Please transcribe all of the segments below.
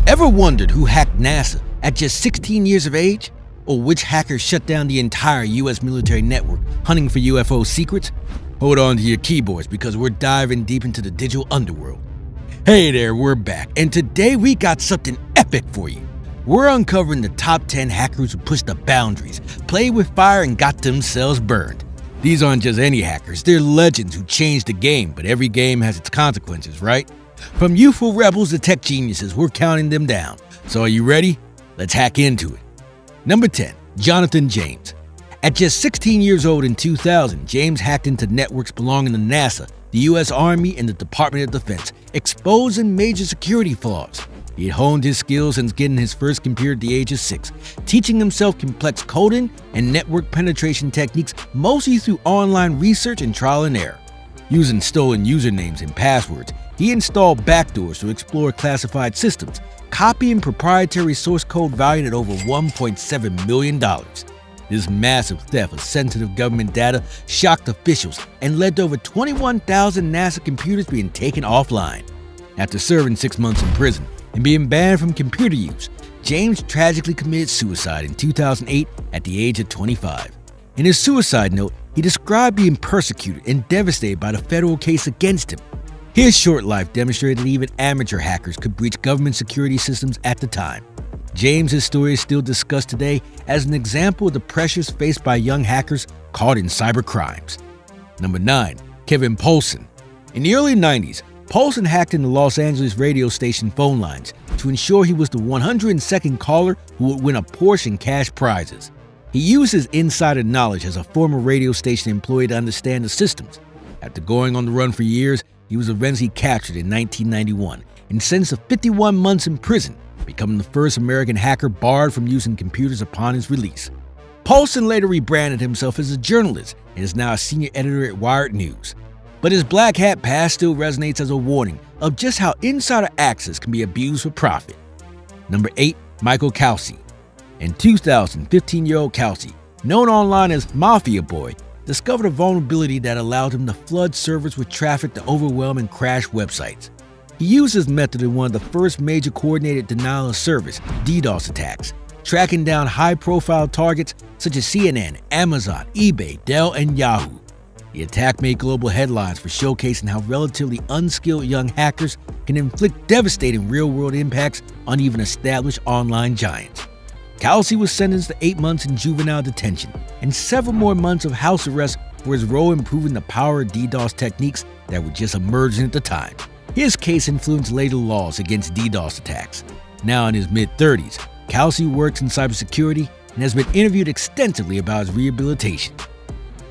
Ever wondered who hacked NASA at just 16 years of age? Or which hacker shut down the entire US military network hunting for UFO secrets? Hold on to your keyboards because we're diving deep into the digital underworld. Hey there, we're back, and today we got something epic for you. We're uncovering the top 10 hackers who pushed the boundaries, played with fire, and got themselves burned. These aren't just any hackers, they're legends who changed the game, but every game has its consequences, right? From youthful rebels to tech geniuses, we're counting them down. So are you ready? Let's hack into it. Number 10, Jonathan James. At just 16 years old in 2000, James hacked into networks belonging to NASA, the US Army, and the Department of Defense, exposing major security flaws. He had honed his skills since getting his first computer at the age of 6, teaching himself complex coding and network penetration techniques mostly through online research and trial and error. Using stolen usernames and passwords, he installed backdoors to explore classified systems, copying proprietary source code valued at over $1.7 million. This massive theft of sensitive government data shocked officials and led to over 21,000 NASA computers being taken offline. After serving 6 months in prison and being banned from computer use, James tragically committed suicide in 2008 at the age of 25. In his suicide note, he described being persecuted and devastated by the federal case against him. His short life demonstrated that even amateur hackers could breach government security systems at the time. James's story is still discussed today as an example of the pressures faced by young hackers caught in cyber crimes. Number 9, Kevin Poulsen. In the early 90s, Poulsen hacked into Los Angeles radio station phone lines to ensure he was the 102nd caller who would win a Porsche and cash prizes. He used his insider knowledge as a former radio station employee to understand the systems. After going on the run for years, he was eventually captured in 1991 and sentenced to 51 months in prison, becoming the first American hacker barred from using computers upon his release. Poulsen later rebranded himself as a journalist and is now a senior editor at Wired News. But his black hat past still resonates as a warning of just how insider access can be abused for profit. Number 8, Michael Kelsey. In 2000, 15-year-old Kelsey, known online as Mafia Boy, discovered a vulnerability that allowed him to flood servers with traffic to overwhelm and crash websites. He used this method in one of the first major coordinated denial of service (DDoS) attacks, tracking down high-profile targets such as CNN, Amazon, eBay, Dell, and Yahoo. The attack made global headlines for showcasing how relatively unskilled young hackers can inflict devastating real-world impacts on even established online giants. Kelsey was sentenced to 8 months in juvenile detention and several more months of house arrest for his role in proving the power of DDoS techniques that were just emerging at the time. His case influenced later laws against DDoS attacks. Now in his mid-30s, Kelsey works in cybersecurity and has been interviewed extensively about his rehabilitation.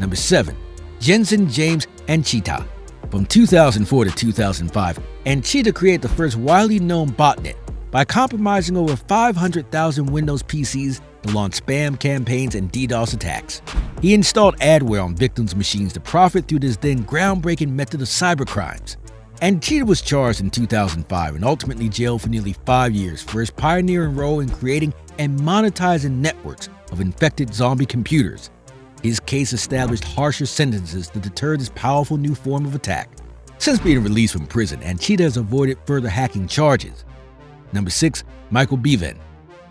Number 7, Jensen James Anchita. From 2004 to 2005, Anchita created the first widely known botnet by compromising over 500,000 Windows PCs to launch spam campaigns and DDoS attacks. He installed adware on victims' machines to profit through this then groundbreaking method of cybercrimes. Anchita was charged in 2005 and ultimately jailed for nearly 5 years for his pioneering role in creating and monetizing networks of infected zombie computers. His case established harsher sentences to deter this powerful new form of attack. Since being released from prison, Anchita has avoided further hacking charges. Number 6, Michael Bevan.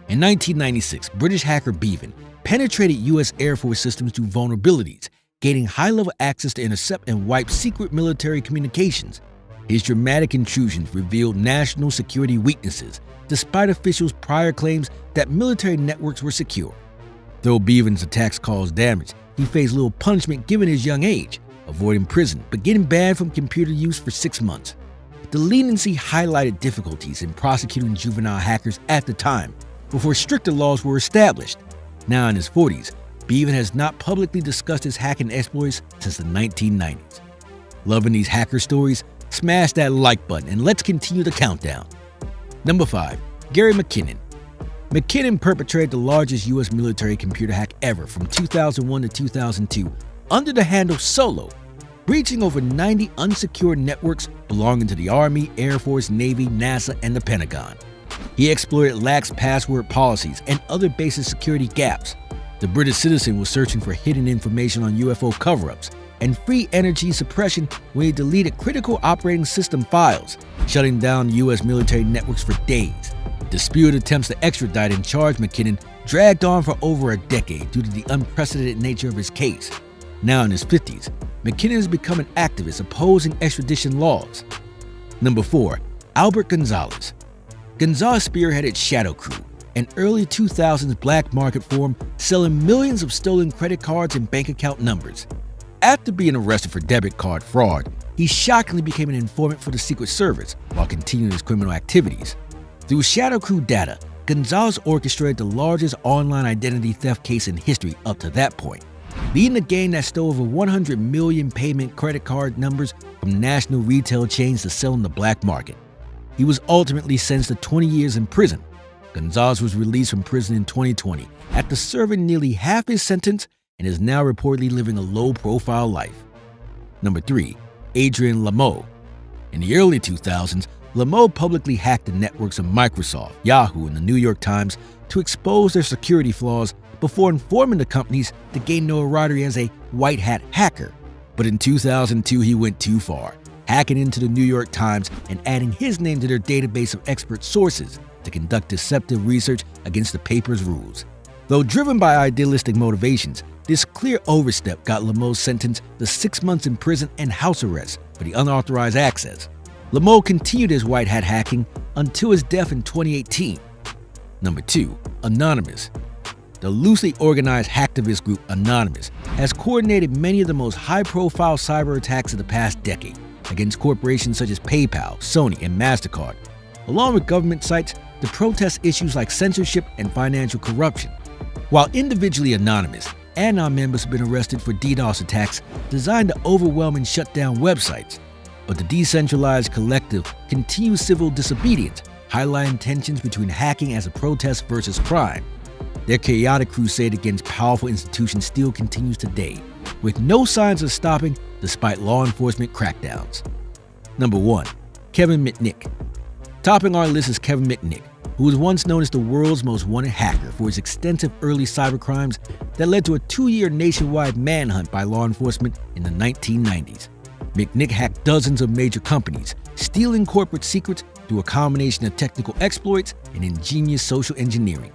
In 1996, British hacker Bevan penetrated US Air Force systems through vulnerabilities, gaining high-level access to intercept and wipe secret military communications. His dramatic intrusions revealed national security weaknesses, despite officials' prior claims that military networks were secure. Though Bevan's attacks caused damage, he faced little punishment given his young age, avoiding prison but getting banned from computer use for 6 months. The leniency highlighted difficulties in prosecuting juvenile hackers at the time, before stricter laws were established. Now in his 40s, Bevan has not publicly discussed his hacking exploits since the 1990s. Loving these hacker stories? Smash that like button and let's continue the countdown. Number 5, Gary McKinnon. McKinnon perpetrated the largest US military computer hack ever from 2001 to 2002 under the handle Solo, breaching over 90 unsecured networks belonging to the Army, Air Force, Navy, NASA, and the Pentagon. He exploited lax password policies and other basic security gaps. The British citizen was searching for hidden information on UFO cover-ups and free energy suppression when he deleted critical operating system files, shutting down US military networks for days. disputed attempts to extradite and charge McKinnon dragged on for over a decade due to the unprecedented nature of his case. Now in his 50s, McKinnon has become an activist opposing extradition laws. Number 4. Albert Gonzalez. Gonzalez spearheaded Shadow Crew, an early 2000s black market forum selling millions of stolen credit cards and bank account numbers. After being arrested for debit card fraud, he shockingly became an informant for the Secret Service while continuing his criminal activities. Through Shadow Crew data, Gonzalez orchestrated the largest online identity theft case in history up to that point, leading a gang that stole over 100 million payment credit card numbers from national retail chains to sell in the black market. He was ultimately sentenced to 20 years in prison. Gonzalez was released from prison in 2020 after serving nearly half his sentence and is now reportedly living a low-profile life. Number 3. Adrian Lameau. In the early 2000s, Lameau publicly hacked the networks of Microsoft, Yahoo, and the New York Times to expose their security flaws before informing the companies to gain notoriety as a white hat hacker. But in 2002, he went too far, hacking into the New York Times and adding his name to their database of expert sources to conduct deceptive research against the paper's rules. Though driven by idealistic motivations, this clear overstep got Lameau sentenced to 6 months in prison and house arrest for the unauthorized access. Lameau continued his white hat hacking until his death in 2018. Number 2. Anonymous. The loosely organized hacktivist group Anonymous has coordinated many of the most high-profile cyber attacks of the past decade against corporations such as PayPal, Sony, and MasterCard, along with government sites to protest issues like censorship and financial corruption. While individually anonymous, Anon members have been arrested for DDoS attacks designed to overwhelm and shut down websites, but the decentralized collective continues civil disobedience, highlighting tensions between hacking as a protest versus crime. Their chaotic crusade against powerful institutions still continues today, with no signs of stopping despite law enforcement crackdowns. Number 1. Kevin Mitnick. Topping our list is Kevin Mitnick, who was once known as the world's most wanted hacker for his extensive early cybercrimes that led to a 2-year nationwide manhunt by law enforcement in the 1990s. Mitnick hacked dozens of major companies, stealing corporate secrets through a combination of technical exploits and ingenious social engineering.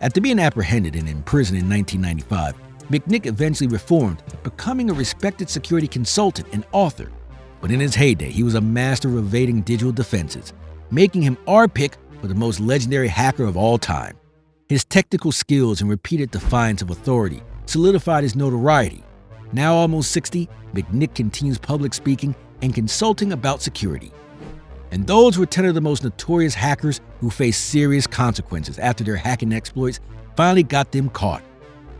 After being apprehended and imprisoned in 1995, Mitnick eventually reformed, becoming a respected security consultant and author. But in his heyday, he was a master of evading digital defenses, making him our pick for the most legendary hacker of all time. His technical skills and repeated defiance of authority solidified his notoriety. Now almost 60, Mitnick continues public speaking and consulting about security. And those were 10 of the most notorious hackers who faced serious consequences after their hacking exploits finally got them caught.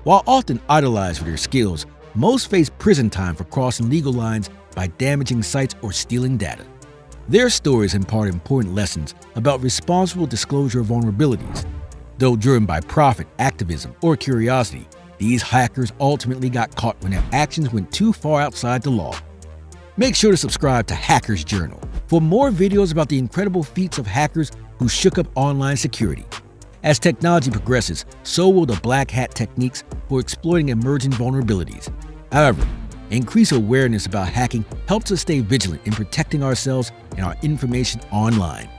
While often idolized for their skills, most face prison time for crossing legal lines by damaging sites or stealing data. Their stories impart important lessons about responsible disclosure of vulnerabilities. Though driven by profit, activism, or curiosity, these hackers ultimately got caught when their actions went too far outside the law. Make sure to subscribe to Hackers Journal for more videos about the incredible feats of hackers who shook up online security. As technology progresses, so will the black hat techniques for exploiting emerging vulnerabilities. However, increased awareness about hacking helps us stay vigilant in protecting ourselves and our information online.